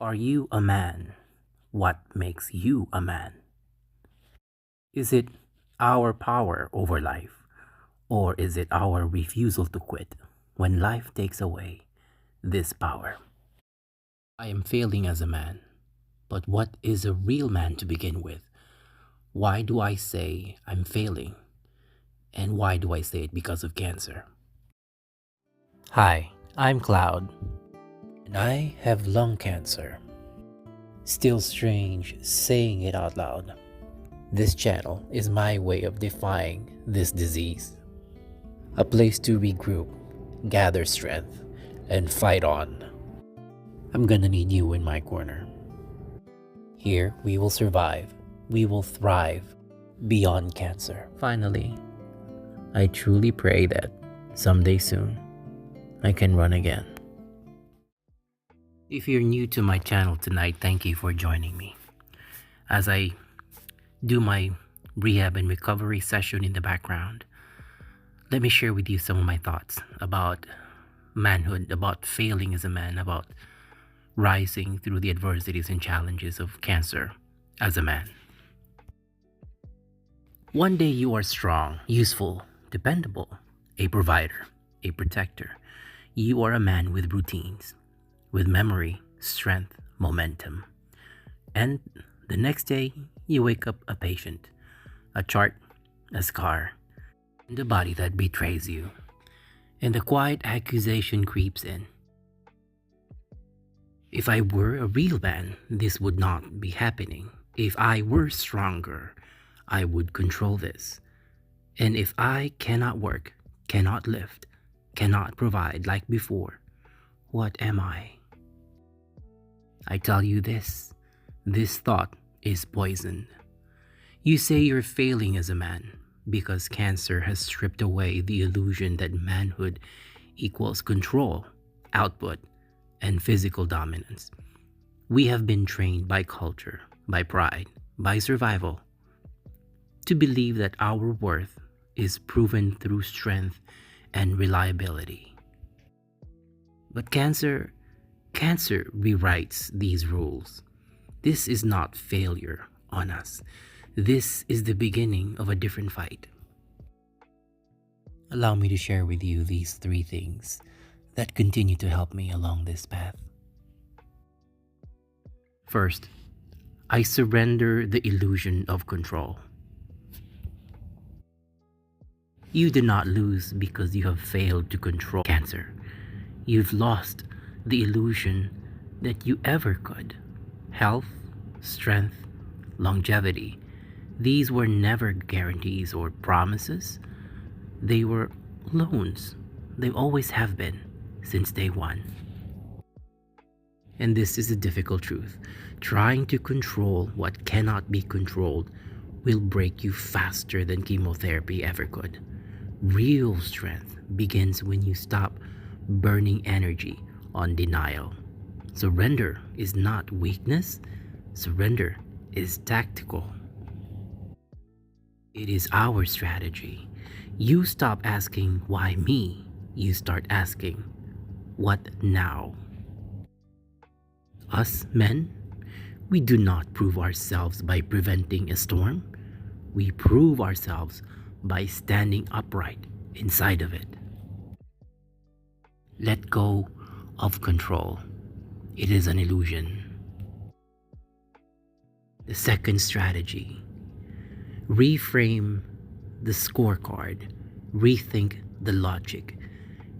Are you a man? What makes you a man? Is it our power over life, or is it our refusal to quit when life takes away this power? I am failing as a man, but what is a real man to begin with? Why do I say I'm failing? And why do I say it because of cancer? Hi, I'm Cloud, and I have lung cancer. Still strange saying it out loud. This channel is my way of defying this disease. A place to regroup, gather strength, and fight on. I'm gonna need you in my corner. Here we will survive, we will thrive beyond cancer. Finally, I truly pray that someday soon I can run again. If you're new to my channel tonight, thank you for joining me. As I do my rehab and recovery session in the background, let me share with you some of my thoughts about manhood, about failing as a man, about rising through the adversities and challenges of cancer as a man. One day you are strong, useful, dependable, a provider, a protector. You are a man with routines, with memory, strength, momentum. And the next day, you wake up a patient, a chart, a scar, and a body that betrays you. And the quiet accusation creeps in. If I were a real man, this would not be happening. If I were stronger, I would control this. And if I cannot work, cannot lift, cannot provide like before, what am I? I tell you this thought is poisoned. You say you're failing as a man because cancer has stripped away the illusion that manhood equals control, output, and physical dominance. We have been trained by culture, by pride, by survival, to believe that our worth is proven through strength and reliability. But cancer rewrites these rules. This is not failure on us. This is the beginning of a different fight. Allow me to share with you these 3 things that continue to help me along this path. First, I surrender the illusion of control. You did not lose because you have failed to control cancer. You've lost the illusion that you ever could. Health, strength, longevity, these were never guarantees or promises. They were loans. They always have been since day one. And this is a difficult truth. Trying to control what cannot be controlled will break you faster than chemotherapy ever could. Real strength begins when you stop burning energy on denial. Surrender is not weakness. Surrender is tactical. It is our strategy. You stop asking, why me? You start asking, what now? Us men, we do not prove ourselves by preventing a storm. We prove ourselves by standing upright inside of it. Let go of control. It is an illusion. The second strategy, reframe the scorecard, rethink the logic.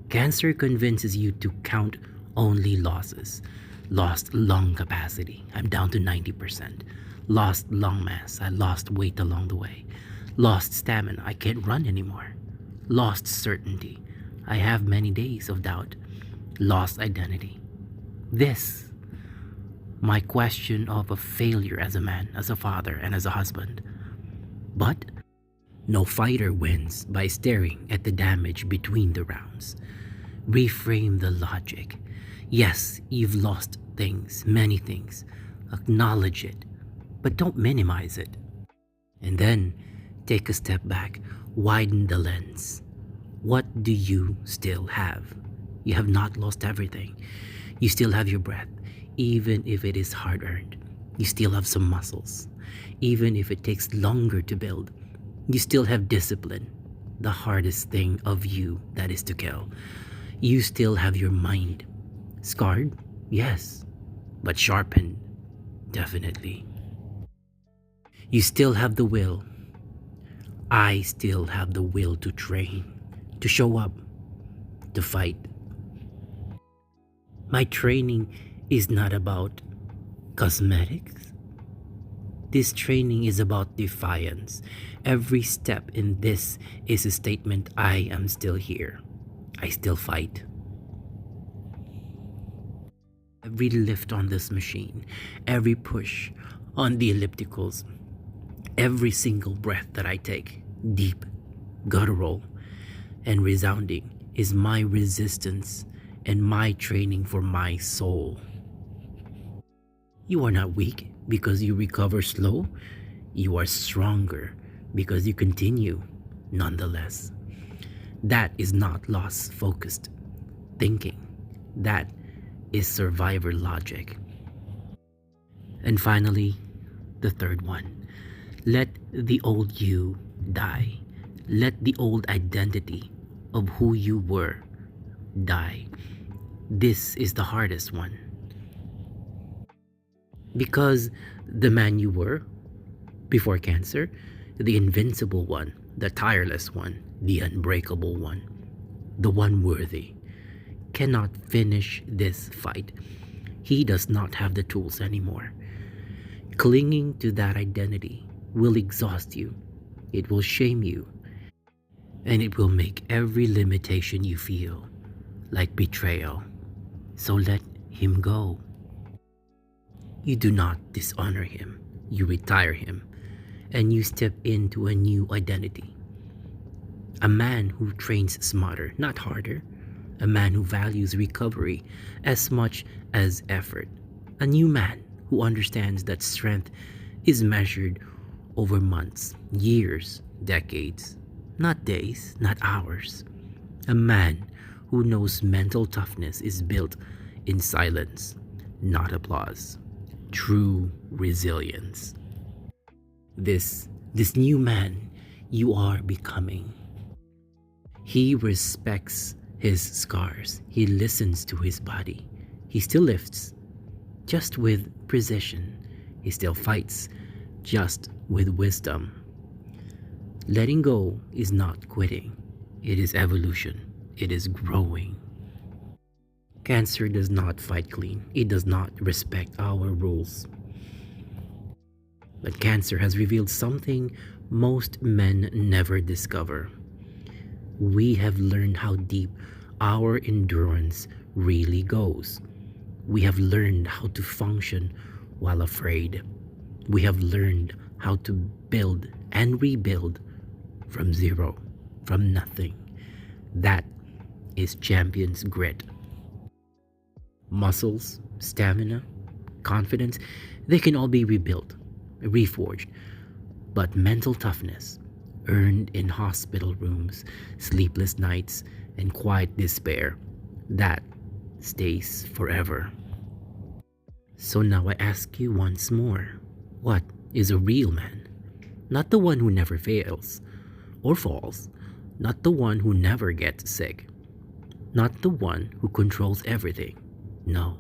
Cancer convinces you to count only losses. Lost lung capacity, I'm down to 90%. Lost lung mass, I lost weight along the way. Lost stamina, I can't run anymore. Lost certainty, I have many days of doubt. Lost identity. This, my question of a failure as a man, as a father, and as a husband. But no fighter wins by staring at the damage between the rounds. Reframe the logic. Yes, you've lost things, many things. Acknowledge it, but don't minimize it. And then take a step back, widen the lens. What do you still have? You have not lost everything. You still have your breath. even if it is hard earned. You still have some muscles. Even if it takes longer to build, you still have discipline, the hardest thing of you that is to kill. You still have your mind. Scarred? Yes. But sharpened? Definitely. You still have the will. I still have the will to train, to show up, to fight. My training is not about cosmetics. This training is about defiance. Every step in this is a statement: I am still here. I still fight. Every lift on this machine, every push on the ellipticals, every single breath that I take, deep, guttural, and resounding, is my resistance and my training for my soul. You are not weak because you recover slow. You are stronger because you continue nonetheless. That is not loss-focused thinking. That is survivor logic. And finally, the third one. Let the old you die. Let the old identity of who you were die. This is the hardest one. Because the man you were before cancer, the invincible one, the tireless one, the unbreakable one, the one worthy, cannot finish this fight. He does not have the tools anymore. Clinging to that identity will exhaust you. It will shame you. And it will make every limitation you feel like betrayal. So let him go. You do not dishonor him. You retire him. And you step into a new identity. A man who trains smarter, not harder. A man who values recovery as much as effort. A new man who understands that strength is measured over months, years, decades, not days, not hours. A man who knows mental toughness is built in silence, not applause. True resilience. This new man you are becoming. He respects his scars. He listens to his body. He still lifts, just with precision. He still fights, just with wisdom. Letting go is not quitting. It is evolution. It is growing. Cancer does not fight clean. It does not respect our rules. But cancer has revealed something most men never discover. We have learned how deep our endurance really goes. We have learned how to function while afraid. We have learned how to build and rebuild from zero, from nothing. That is champion's grit. Muscles, stamina, confidence, they can all be rebuilt, reforged. But mental toughness, earned in hospital rooms, sleepless nights, and quiet despair, that stays forever. So now I ask you once more, what is a real man? Not the one who never fails or falls, not the one who never gets sick, not the one who controls everything. No,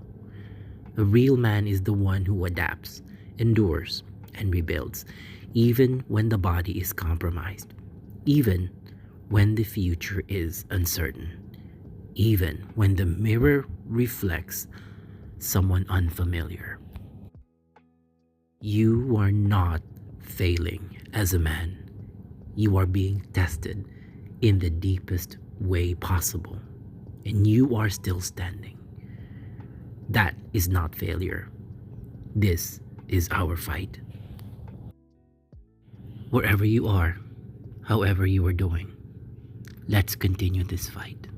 a real man is the one who adapts, endures, and rebuilds, even when the body is compromised, even when the future is uncertain, even when the mirror reflects someone unfamiliar. You are not failing as a man. You are being tested in the deepest way possible, and you are still standing. That is not failure. This is our fight. Wherever you are, however you are doing, let's continue this fight.